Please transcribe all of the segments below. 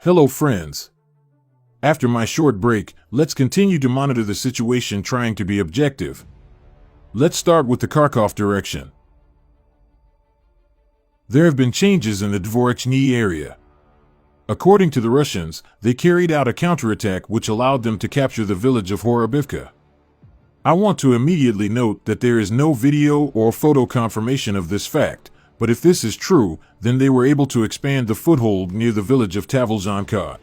Hello friends. After my short break, let's continue to monitor the situation trying to be objective. Let's start with the Kharkov direction. There have been changes in the Dvorechny area. According to the Russians, they carried out a counterattack which allowed them to capture the village of Horobivka. I want to immediately note that there is no video or photo confirmation of this fact, but if this is true, then they were able to expand the foothold near the village of Tavolzhanka.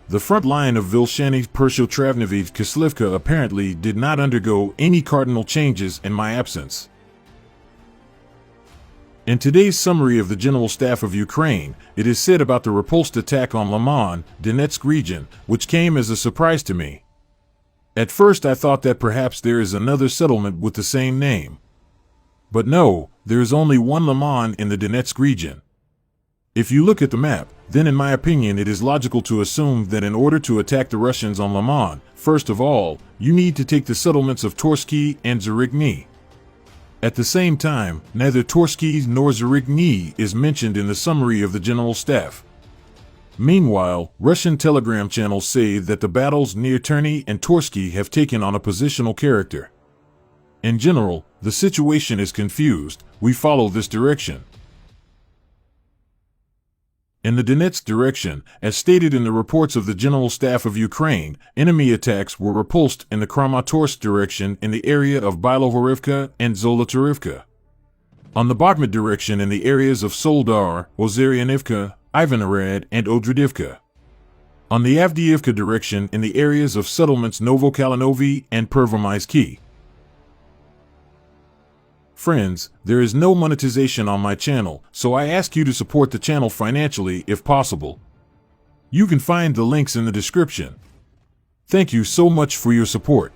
The front line of Vilshany Persho-Travnevich Kislivka apparently did not undergo any cardinal changes in my absence. In today's summary of the General Staff of Ukraine, it is said about the repulsed attack on Liman, Donetsk region, which came as a surprise to me. At first I thought that perhaps there is another settlement with the same name. But no, there is only one Liman in the Donetsk region. If you look at the map, then in my opinion it is logical to assume that in order to attack the Russians on Liman, first of all, you need to take the settlements of Torsky and Zhirikny. At the same time, neither Torsky nor Zhirikny is mentioned in the summary of the General Staff. Meanwhile, Russian telegram channels say that the battles near Terny and Torsky have taken on a positional character. In general, the situation is confused. We follow this direction. In the Donetsk direction, as stated in the reports of the General Staff of Ukraine, enemy attacks were repulsed in the Kramatorsk direction in the area of Bilohorivka and Zolotarivka. On the Bakhmut direction in the areas of Soldar, Ozaryanivka, Ivanarad, and Odradivka. On the Avdiivka direction in the areas of settlements Novokalinovi and Pervomaisky. Friends, there is no monetization on my channel, so I ask you to support the channel financially if possible. You can find the links in the description. Thank you so much for your support.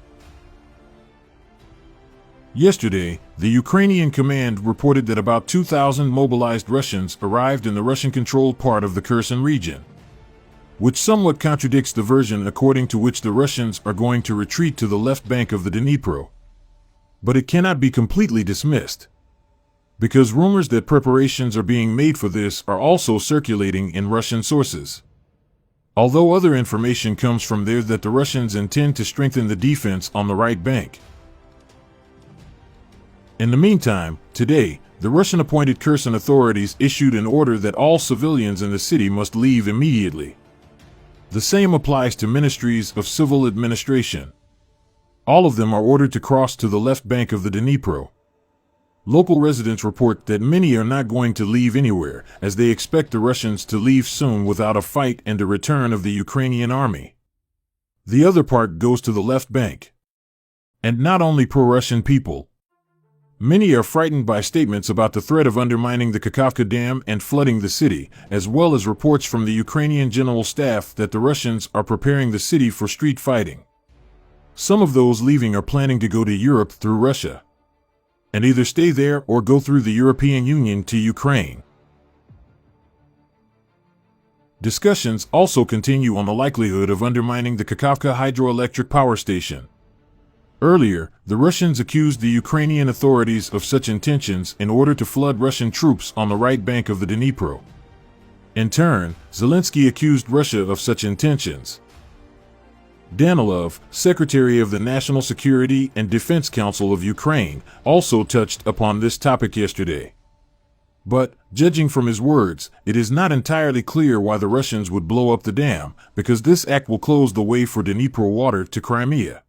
Yesterday, the Ukrainian command reported that about 2,000 mobilized Russians arrived in the Russian-controlled part of the Kherson region, which somewhat contradicts the version according to which the Russians are going to retreat to the left bank of the Dnieper. But it cannot be completely dismissed, because rumors that preparations are being made for this are also circulating in Russian sources. Although other information comes from there that the Russians intend to strengthen the defense on the right bank. In the meantime, today, the Russian-appointed Kherson authorities issued an order that all civilians in the city must leave immediately. The same applies to ministries of civil administration. All of them are ordered to cross to the left bank of the Dnieper. Local residents report that many are not going to leave anywhere, as they expect the Russians to leave soon without a fight and the return of the Ukrainian army. The other part goes to the left bank. And not only pro-Russian people. Many are frightened by statements about the threat of undermining the Kakhovka Dam and flooding the city, as well as reports from the Ukrainian General Staff that the Russians are preparing the city for street fighting. Some of those leaving are planning to go to Europe through Russia, and either stay there or go through the European Union to Ukraine. Discussions also continue on the likelihood of undermining the Kakhovka hydroelectric power station. Earlier, the Russians accused the Ukrainian authorities of such intentions in order to flood Russian troops on the right bank of the Dnieper. In turn, Zelensky accused Russia of such intentions. Danilov, Secretary of the National Security and Defense Council of Ukraine, also touched upon this topic yesterday. But, judging from his words, it is not entirely clear why the Russians would blow up the dam, because this act will close the way for Dnieper water to Crimea.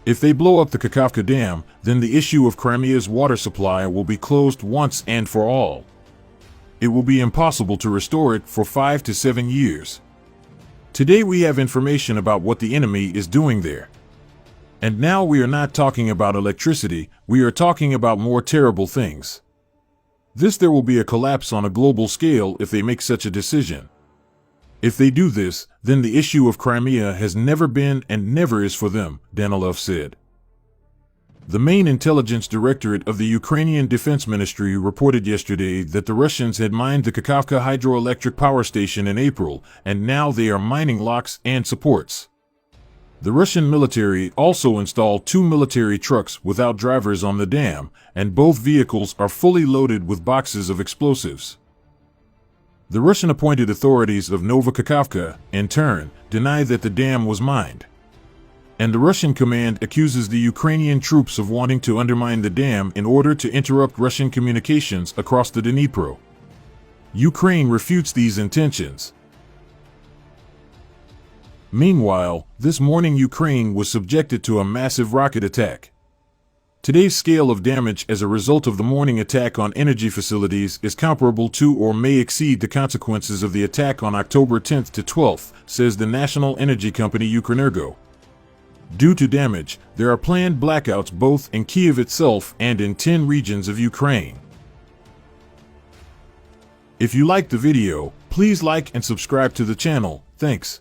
If they blow up the Kakhovka Dam, then the issue of Crimea's water supply will be closed once and for all. It will be impossible to restore it for 5 to 7 years. Today we have information about what the enemy is doing there. And now we are not talking about electricity, we are talking about more terrible things. There will be a collapse on a global scale if they make such a decision. If they do this, then the issue of Crimea has never been and never is for them, Danilov said. The main intelligence directorate of the Ukrainian Defense Ministry reported yesterday that the Russians had mined the Kakhovka hydroelectric power station in April, and now they are mining locks and supports. The Russian military also installed 2 military trucks without drivers on the dam, and both vehicles are fully loaded with boxes of explosives. The Russian-appointed authorities of Novokakhovka, in turn, deny that the dam was mined. And the Russian command accuses the Ukrainian troops of wanting to undermine the dam in order to interrupt Russian communications across the Dnieper. Ukraine refutes these intentions. Meanwhile, this morning Ukraine was subjected to a massive rocket attack. Today's scale of damage as a result of the morning attack on energy facilities is comparable to or may exceed the consequences of the attack on October 10th to 12th, says the national energy company Ukrenergo. Due to damage, there are planned blackouts both in Kyiv itself and in 10 regions of Ukraine. If you liked the video, please like and subscribe to the channel. Thanks.